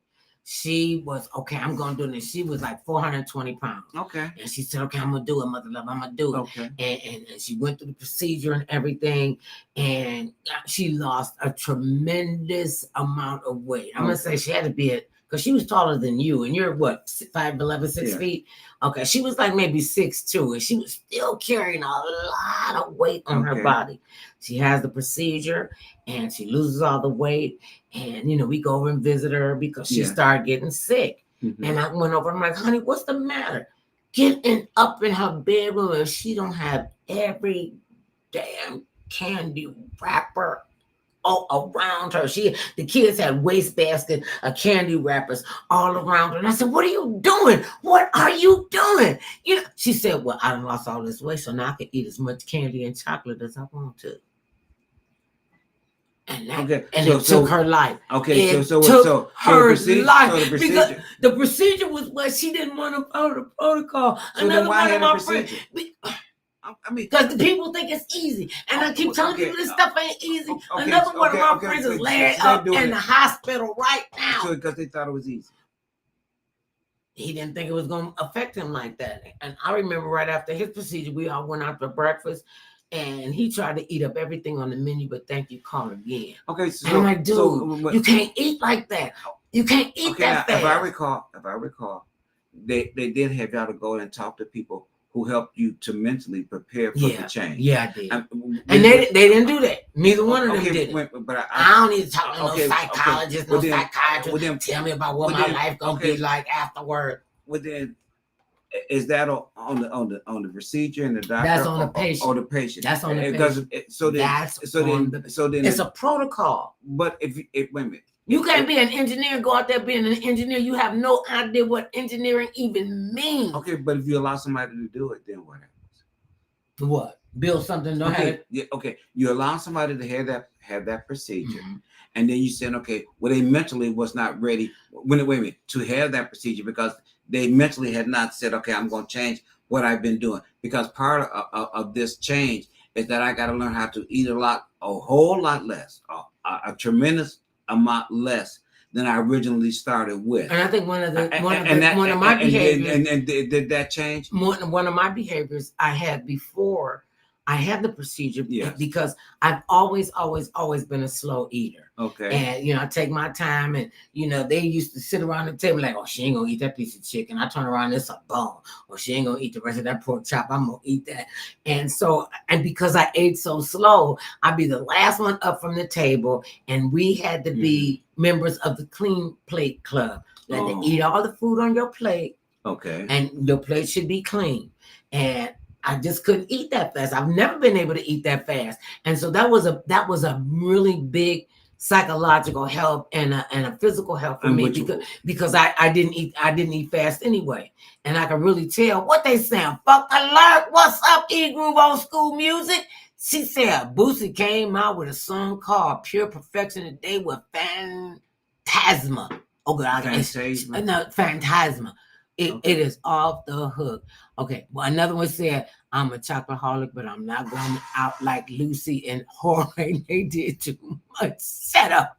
she was I'm gonna do this. She was like 420 pounds. Okay. And she said, okay, I'm gonna do it, mother love, I'm gonna do it. Okay. And she went through the procedure and everything, and she lost a tremendous amount of weight. I'm gonna say she had to be because she was taller than you, and you're what, 5'11", 6 feet? Okay, she was like maybe 6'2", and she was still carrying a lot of weight on her body. She has the procedure, and she loses all the weight, and we go over and visit her because she started getting sick. And I went over, I'm like, honey, what's the matter? Getting up in her bedroom, and she don't have every damn candy wrapper all around her. The kids had wastebasket of candy wrappers all around her. And I said, what are you doing? What are you doing? She said, well, I done lost all this weight, so now I can eat as much candy and chocolate as I want to. And it took her life. Okay, it so took her life. So because the procedure was what she didn't want to follow the protocol. So then why had a procedure? Because the people think it's easy, and I keep telling people this stuff ain't easy. Another one of my friends is laying up in the hospital right now. So because they thought it was easy. He didn't think it was going to affect him like that. And I remember right after his procedure, we all went out to breakfast, and he tried to eat up everything on the menu, but thank you, call again. Okay, so and I'm like, dude, you can't eat like that. You can't eat that fast. If I recall, they did have y'all to go and talk to people who helped you to mentally prepare for the change. Yeah, I did. And they didn't do that. Neither one of them did. But I don't need to talk to no psychologist, no psychiatrist. Tell me about what my life gonna be like afterward. Well, then, is that on the procedure and the doctor? That's on the patient. Or the patient. That's on the patient. So then it's a protocol. But if wait a minute. You can't be an engineer, go out there being an engineer. You have no idea what engineering even means. Okay, but if you allow somebody to do it, then what happens? What? Build something? Okay. You allow somebody to have that procedure, and then you said, okay, well, they mentally was not ready. Wait a minute, to have that procedure because they mentally had not said, okay, I'm going to change what I've been doing, because part of this change is that I got to learn how to eat a whole lot less, a tremendous amount less than I originally started with. And I think one of my behaviors. And did that change? One of my behaviors I had before I had the procedure, because I've always been a slow eater. Okay. And I take my time, and they used to sit around the table like, oh, she ain't gonna eat that piece of chicken. I turn around, it's a bone. Or she ain't gonna eat the rest of that pork chop. I'm gonna eat that. And so, because I ate so slow, I'd be the last one up from the table, and we had to be members of the Clean Plate Club. You had to eat all the food on your plate. Okay. And your plate should be clean. And I just couldn't eat that fast. I've never been able to eat that fast. And so that was a really big psychological help and a physical help for me, because I didn't eat fast anyway. And I could really tell what they saying. Fuck alert, what's up, E-Groove Old School Music? She said Boosie came out with a song called Pure Perfection today with Phantasma. Oh God, Phantasma. It is off the hook. Okay. Well, another one said, I'm a chocoholic, but I'm not going out like Lucy and Jorge. They did too much. Shut up.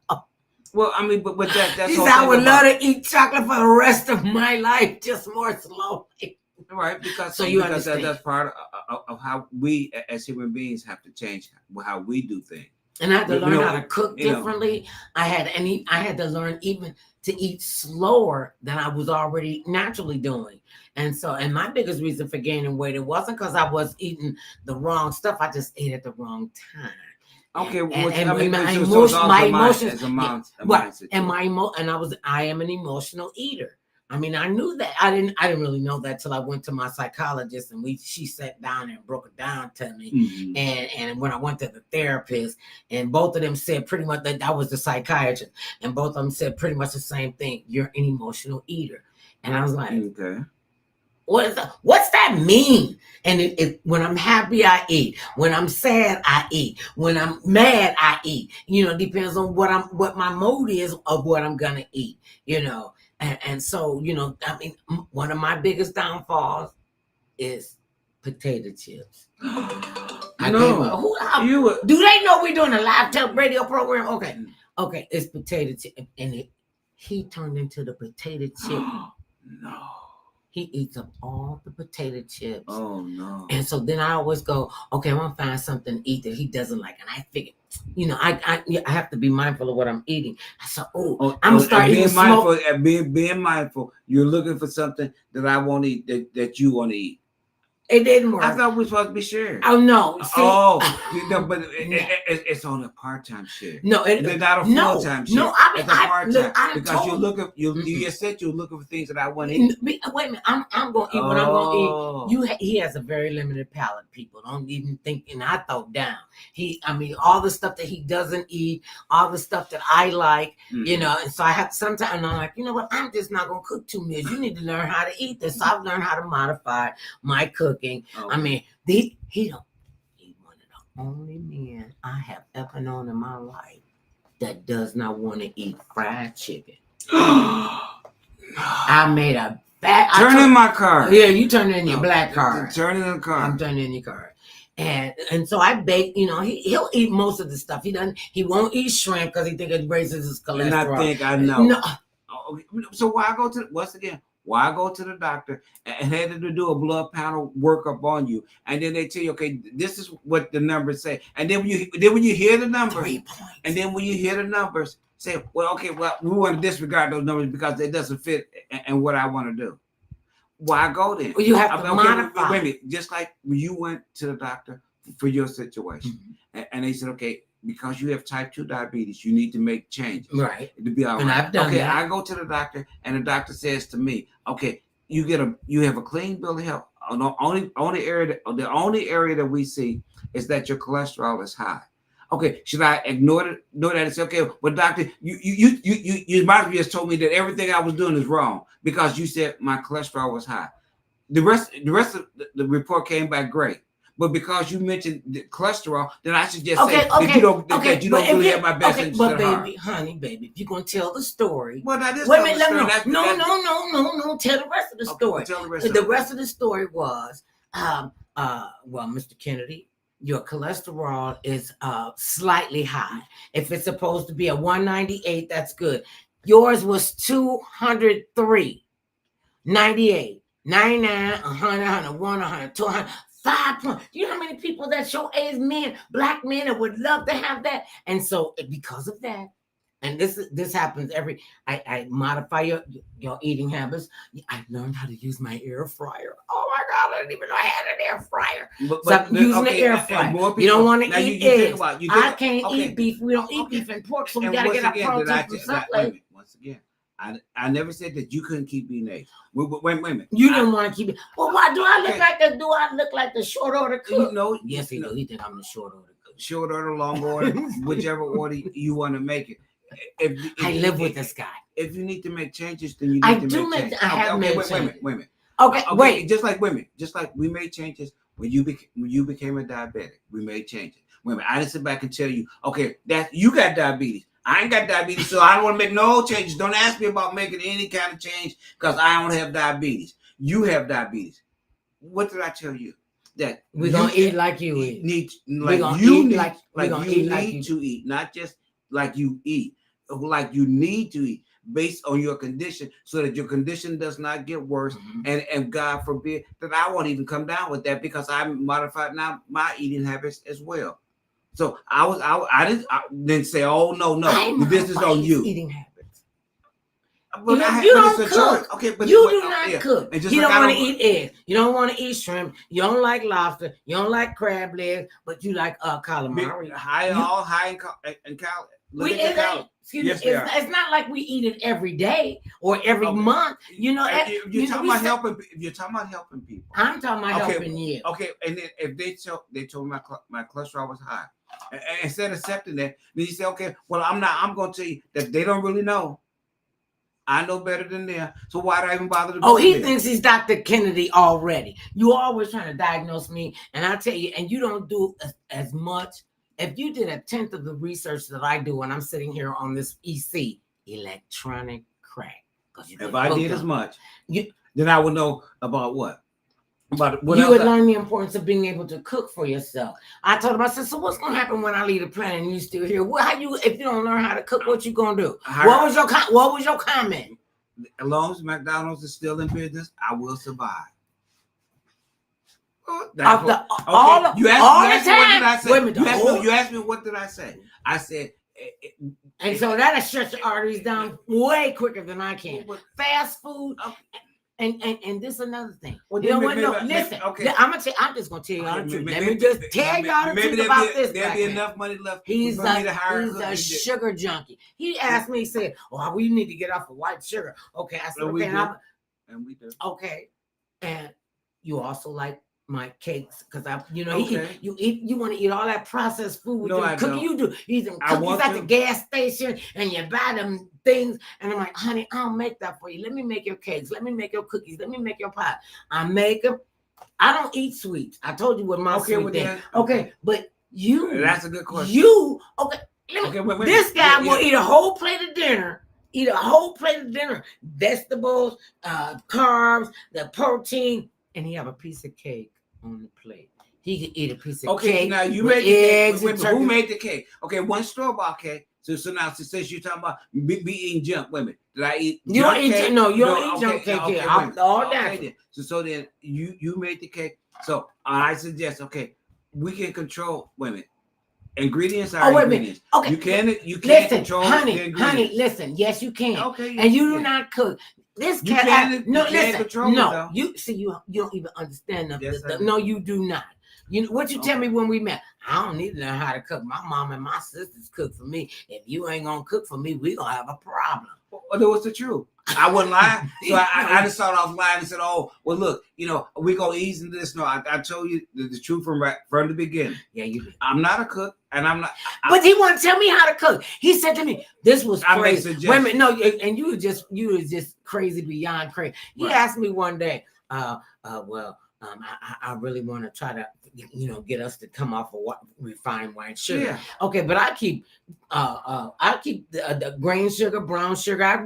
Well, I mean, but that's he said, I would love to eat chocolate for the rest of my life, just more slowly. Right, because that's part of how we as human beings have to change how we do things. And I had to learn how to cook differently. I had to learn even to eat slower than I was already naturally doing. And my biggest reason for gaining weight, it wasn't because I was eating the wrong stuff. I just ate at the wrong time. Okay, I am an emotional eater. I mean, I knew that. I didn't really know that till I went to my psychologist and she sat down and broke it down to me. Mm-hmm. And when I went to the therapist, and both of them said pretty much that was the psychiatrist, and both of them said pretty much the same thing. You're an emotional eater. And I was like, okay. What's that mean? And when I'm happy, I eat. When I'm sad, I eat. When I'm mad, I eat. It depends on what my mood is of what I'm gonna eat. And so I mean, one of my biggest downfalls is potato chips. Do they know we're doing a live radio program? Okay, it's potato chip, and he turned into the potato chip. No. He eats up all the potato chips. Oh no! And so then I always go, okay, I'm gonna find something to eat that he doesn't like, and I figure, I have to be mindful of what I'm eating. I said, I'm gonna start eating mindful. Being mindful, you're looking for something that I won't eat that you want to eat. It didn't work. I thought we were supposed to be sharing. Oh no! But it's on a part-time share. No, it's not a full-time share. No, I mean, it's a part-time because you're looking. You just said you're looking for things that I want to eat. Wait a minute, I'm gonna eat what I'm gonna eat. He has a very limited palate. People don't even think, and I thought down. All the stuff that he doesn't eat, all the stuff that I like, and so I have sometimes I'm like, you know what? I'm just not gonna cook 2 meals. You need to learn how to eat this. So I've learned how to modify my cooking. Okay. I mean, he's one of the only men I have ever known in my life that does not want to eat fried chicken. I made a bad. Turn in my card. Yeah, you turn in your black card. Turn in the card. I'm turning in your card. And so I bake. He'll eat most of the stuff. He won't eat shrimp because he thinks it raises his cholesterol. And I think I know. No. So why I go to the doctor and had to do a blood panel workup on you, and then they tell you, okay, this is what the numbers say, and then when you hear the numbers, 3 points. And then when you hear the numbers, say, well, okay, we want to disregard those numbers because it doesn't fit and what I want to do. Why go then? Well, you have to modify. Wait a minute, just like when you went to the doctor for your situation, and they said, okay, because you have type 2 diabetes, you need to make changes. Right. To be all right. And I've done that. I go to the doctor, and the doctor says to me, okay, you have a clean bill of health. The only area that we see is that your cholesterol is high. Okay, should I ignore that and say, okay, well, doctor, you might have just told me that everything I was doing is wrong because you said my cholesterol was high. The rest of the report came back great. But because you mentioned the cholesterol, then I should just say that you don't really have my best interest at heart. But honey, baby, if you're gonna tell the story, well, that is wait a minute, no. Tell the rest of the story. Tell the rest of the story was, well, Mr. Kennedy, your cholesterol is slightly high. If it's supposed to be a 198, that's good. Yours was 203, 98, 99, 100, 101, 100, 200. 5 points. Do you know how many people that show age men, black men, that would love to have that? And so because of that, and this happens I modify your eating habits. I learned how to use my air fryer. Oh my God, I didn't even know I had an air fryer. So I'm using the air fryer. You don't want to eat eggs. I can't eat beef. We don't eat beef and pork, so we got to get our protein from someplace. Once again, I never said that you couldn't keep eating eggs. Wait a minute. You didn't want to keep it. Well, why do I look like that? Do I look like the short order cook? Yes, he does. He think I'm the short order cook. Short order, long order, whichever order you want to make it. I live with this guy. If you need to make changes, then you need to make changes. I have made changes. Wait a minute. Okay, wait. Just like women, just like we made changes when you became a diabetic. We made changes. Wait a minute. I didn't sit back and tell you, okay, that you got diabetes. I ain't got diabetes, so I don't want to make no changes. Don't ask me about making any kind of change because I don't have diabetes. You have diabetes. What did I tell you? That we're gonna eat like you eat. Need to eat, not just like you eat, like you need to eat based on your condition, so that your condition does not get worse. And God forbid that I won't even come down with that because I modified now my eating habits as well. So I didn't say, oh no, this is on you. Eating habits. But you don't it's a cook. choice. Okay, but you do not cook. And You like don't want to eat eggs. You don't want to eat shrimp. You don't like lobster. You don't like crab legs, but you like calamari. High in calories. Excuse me. It's not like we eat it every day or every month. You know, if you're talking about helping people, I'm talking about helping you. Okay, and then if they told me my cholesterol was high, and instead of accepting that, then you say, okay, well, I'm going to tell you that they don't really know. I know better than them, so why do I even bother to go he there? thinks he's Dr. Kennedy already. You always trying to diagnose me, and I tell you, and you don't do as much. If you did 1/10 of the research that I do when I'm sitting here on this EC, electronic crack. If I did as much, then I would know about what? You would learn the importance of being able to cook for yourself. I told him, I said, so what's going to happen when I leave the planet and you still here? If you don't learn how to cook, what you going to do? What was your comment? As long as McDonald's is still in business, I will survive. You asked me what did I say? I said, and so that'll shut your arteries down way quicker than I can. Fast food. And this is another thing. Well, you know what? No, listen. Okay. I'm just gonna tell y'all the truth. Let me just tell y'all the truth about this. There'll be enough money left. He's a sugar junkie. He asked me, he said, "Oh, we need to get off of white sugar." Okay, I said, "Okay," and we do. Okay, and you also like my cakes because you want to eat all that processed food with them cookies. You do. You eat them cookies at the gas station and you buy them things. And I'm like, honey, I'll make that for you. Let me make your cakes. Let me make your cookies. Let me make your pie. I make them. I don't eat sweets. I told you what my sweet thing. Okay, but you. That's a good question. This guy will eat a whole plate of dinner. Vegetables, carbs, the protein, and he have a piece of cake on the plate. He could eat a piece of cake. Okay, now you made the eggs. Who made the cake? Okay, one store-bought cake. So now since you're talking about me eating junk, women, did I eat? You don't eat cake? No, you don't eat junk cake here. All that. So then you made the cake. So I suggest we can control women. Ingredients are ingredients. Okay, you can't control the ingredients. Honey, listen. Yes, you can. Okay, and you do not cook. This cat, you don't even understand them. Yes, no, you do not. What you tell me when we met? I don't need to learn how to cook. My mom and my sisters cook for me. If you ain't gonna cook for me, we gonna have a problem. Well, that was the truth. I wouldn't lie. So I just started off lying and said, "Oh, well, look, we gonna ease into this." No, I told you the truth from the beginning. Yeah, you did. I'm not a cook, and I'm not. But he wouldn't tell me how to cook. He said to me, "This was crazy." Wait a minute, no, and you were just crazy beyond crazy. He asked me one day, I really want to try to, get us to come off of refined white sugar. Yeah. Okay, but I keep the grain sugar, brown sugar.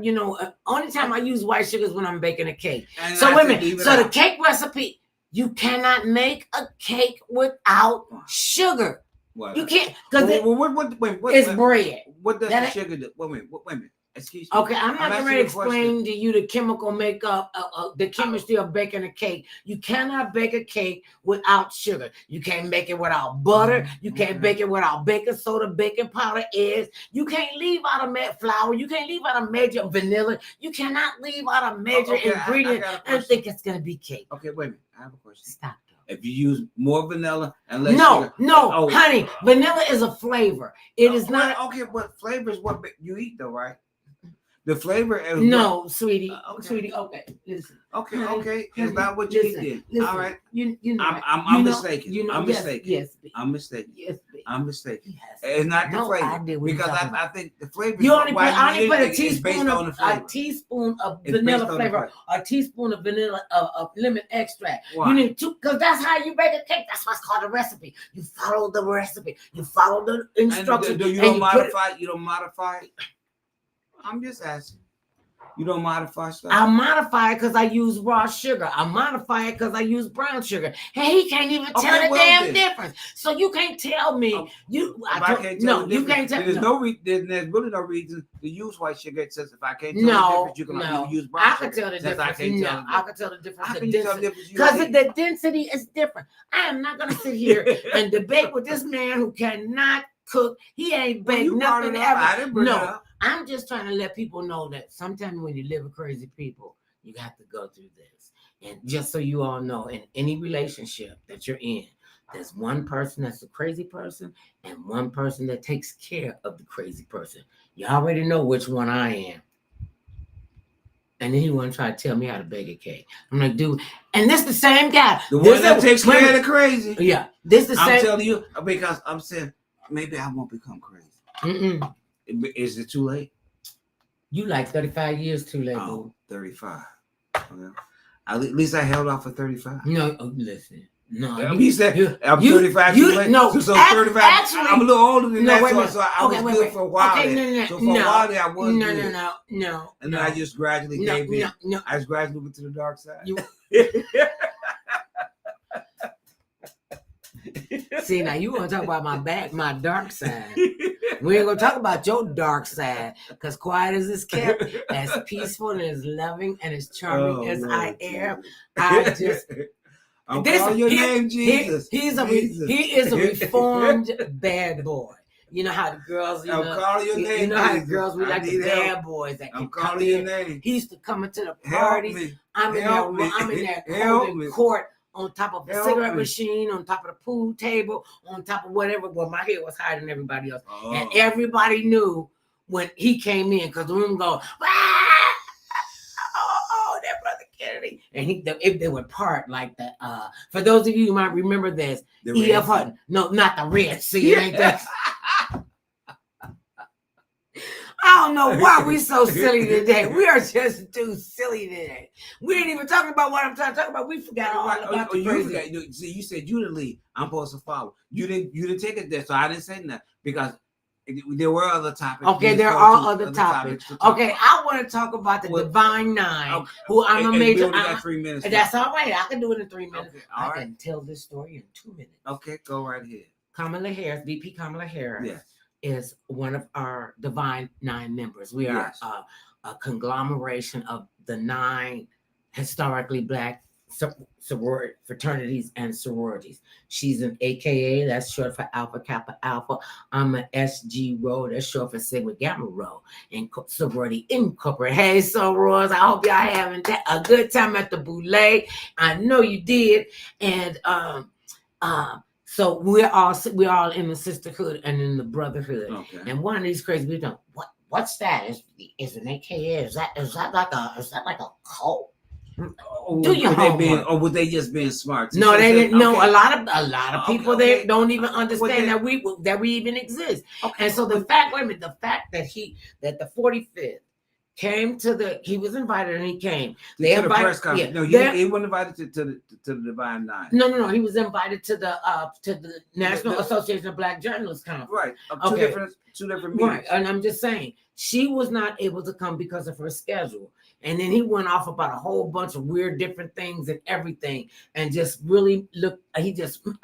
Only time I use white sugar is when I'm baking a cake. And so wait a minute. So the cake recipe, you cannot make a cake without sugar. What? You can't because it's bread. What does the sugar do? Wait a minute. Excuse me. Okay, I'm not going to explain to you the chemical makeup, the chemistry of baking a cake. You cannot bake a cake without sugar. You can't make it without butter. You can't bake it without baking soda, baking powder, eggs. You can't leave out a flour. You can't leave out a major vanilla. You cannot leave out a major ingredient and think it's going to be cake. Okay, wait a minute. I have a question. Stop. If you use more vanilla and less sugar. No, honey. Vanilla is a flavor. It is not. Okay, but flavor is what you eat, though, right? The flavor is sweetie. Sweetie, okay. Listen. Okay. It's not what you eat. All right. I'm mistaken. I'm mistaken. Yes. I'm mistaken. Yes. I'm mistaken. Yes. It's not the flavor. Because I think the flavor you only put a teaspoon of vanilla flavor, a teaspoon of vanilla of lemon extract. Why? You need to, because that's how you bake a cake. That's what's called a recipe. You follow the recipe. You follow the instructions. You don't modify it. You don't modify it. I'm just asking. You don't modify stuff? I modify it because I use raw sugar. I modify it because I use brown sugar. Hey, he can't even tell the damn difference. So you can't tell me. You can't tell. There's really no reason to use white sugar. It says if I can't tell the difference, you can use brown sugar. I can tell the difference. I can tell the difference. Because the density is different. I am not going to sit here and debate with this man who cannot cook. He ain't baked nothing ever. I didn't bring it up. I'm just trying to let people know that sometimes when you live with crazy people, you have to go through this. And just so you all know, in any relationship that you're in, there's one person that's a crazy person and one person that takes care of the crazy person. You already know which one I am. And then he want to try to tell me how to bake a cake. I'm like, dude, and this the same guy. The one that takes care of the crazy. Yeah, this the same. I'm telling you, because I'm saying, maybe I won't become crazy. Mm-mm. Is it too late? You like 35 years too late, boo. 35. Well, at least I held off for 35. No, listen. No, he said I'm 35 too late. No, so 35. Actually, I'm a little older than that. So I was good for a while. Okay, so for a while there, I was good. No. And then I just gradually gave in. No. I just gradually went to the dark side. See, now you want to talk about my dark side. We ain't gonna talk about your dark side, because quiet as it's kept, as peaceful and as loving and as charming as I am, I just. I'm calling your name, Jesus. He is a reformed bad boy. You know how the girls, I'm calling your name. You know how the girls, we like the bad boys that can come in. Name. He used to come into the parties. I'm in there holding court on top of a cigarette machine, on top of the pool table, on top of whatever. Well, my hair was higher than everybody else. Oh. And everybody knew when he came in, because the room go, oh, that brother Kennedy. And if they would part like that. For those of you who might remember this, E.F. Hutton. No, not the Red Sea. It ain't that. I don't know why we so silly today. We are just too silly today. We ain't even talking about what I'm trying to talk about. We forgot all about the crazy. See, you said you the lead. I'm supposed to follow. You didn't take it there, so I didn't say nothing because there were other topics. Okay, there are other topics. Okay, I want to talk about the Divine Nine, who I'm a major. We only got 3 minutes. That's all right. I can do it in 3 minutes. Okay, I can tell this story in 2 minutes. Okay, go right ahead. Kamala Harris, VP Kamala Harris, is one of our Divine Nine members. We are a conglomeration of the 9 historically Black fraternities and sororities. She's an AKA, that's short for Alpha Kappa Alpha. I'm an SG Rho, that's short for Sigma Gamma Rho, and Sorority Incorporated. Hey, sorors, I hope y'all having a good time at the Boulay. I know you did. And so we're all in the sisterhood and in the brotherhood. Okay. And one of these crazy people, what's that? Is an AKA? Is that like a cult? Do your homework. Or were they just being smart? No, they didn't know. A lot of people they don't even understand that we even exist. Okay. And so the fact that the 45th came to he was invited and he came. They to invited, the press conference. No, he wasn't invited to the Divine Nine. No. He was invited to the National Association of Black Journalists Conference. Right. Two different meetings. Right. And I'm just saying, she was not able to come because of her schedule. And then he went off about a whole bunch of weird different things and everything, and just really I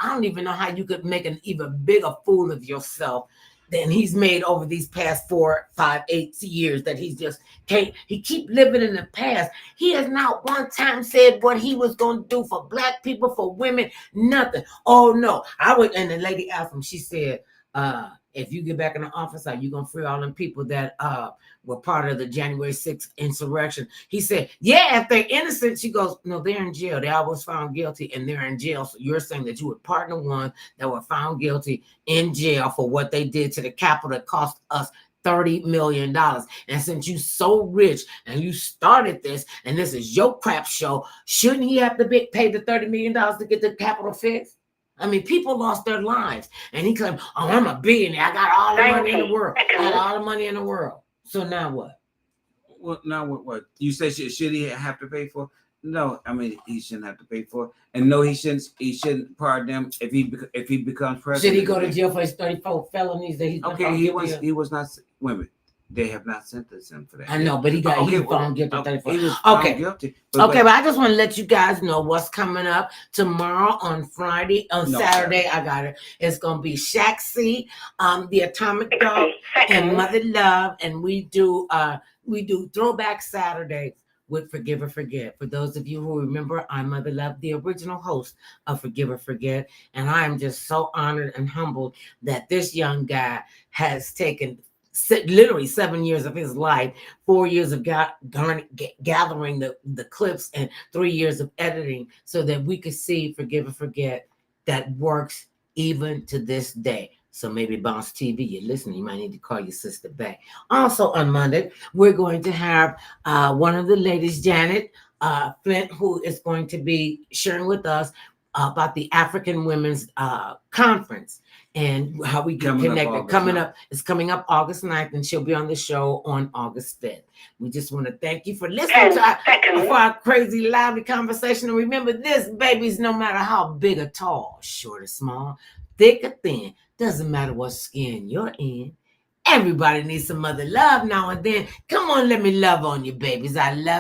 don't even know how you could make an even bigger fool of yourself than he's made over these past 4, 5, 8 years, that he keep living in the past. He has not one time said what he was going to do for Black people, for women, nothing. Oh no. And the lady asked him, she said, if you get back in the office, are you going to free all them people that were part of the January 6th insurrection? He said, yeah, if they're innocent. She goes, no, they're in jail. They all was found guilty and they're in jail. So you're saying that you would pardon the ones that were found guilty in jail for what they did to the Capitol that cost us $30 million. And since you're so rich and you started this and this is your crap show, shouldn't he have to pay the $30 million to get the Capitol fixed? I mean, people lost their lives. And he claimed, oh, I'm a billionaire. I got all the money in the world. I got all the money in the world. So now what? Well, now what? You said should he have to pay for? No, I mean, he shouldn't have to pay for it. And no, he shouldn't pardon them if he becomes president. Should he go to jail for his 34 felonies that he's okay? He was not women. They have not sentenced him for that. I know, but he found guilty. 34. He was found guilty. But I just want to let you guys know what's coming up tomorrow on Saturday. I got it. It's gonna be Shaq C, the Atomic Dog, and Mother Love, and we do Throwback Saturdays with Forgive or Forget. For those of you who remember, I'm Mother Love, the original host of Forgive or Forget, and I am just so honored and humbled that this young guy has taken literally 7 years of his life, 4 years of gathering the clips, and 3 years of editing, so that we could see Forgive and Forget that works even to this day. So maybe Bounce TV, you're listening, you might need to call your sister back. Also on Monday, we're going to have one of the ladies, Janet Flint, who is going to be sharing with us about the African Women's Conference and how we get connected. It's coming up August 9th, and she'll be on the show on August 5th. We just want to thank you for listening to our crazy, lively conversation. And remember this, babies, no matter how big or tall, short or small, thick or thin, doesn't matter what skin you're in. Everybody needs some mother love now and then. Come on, let me love on you, babies. I love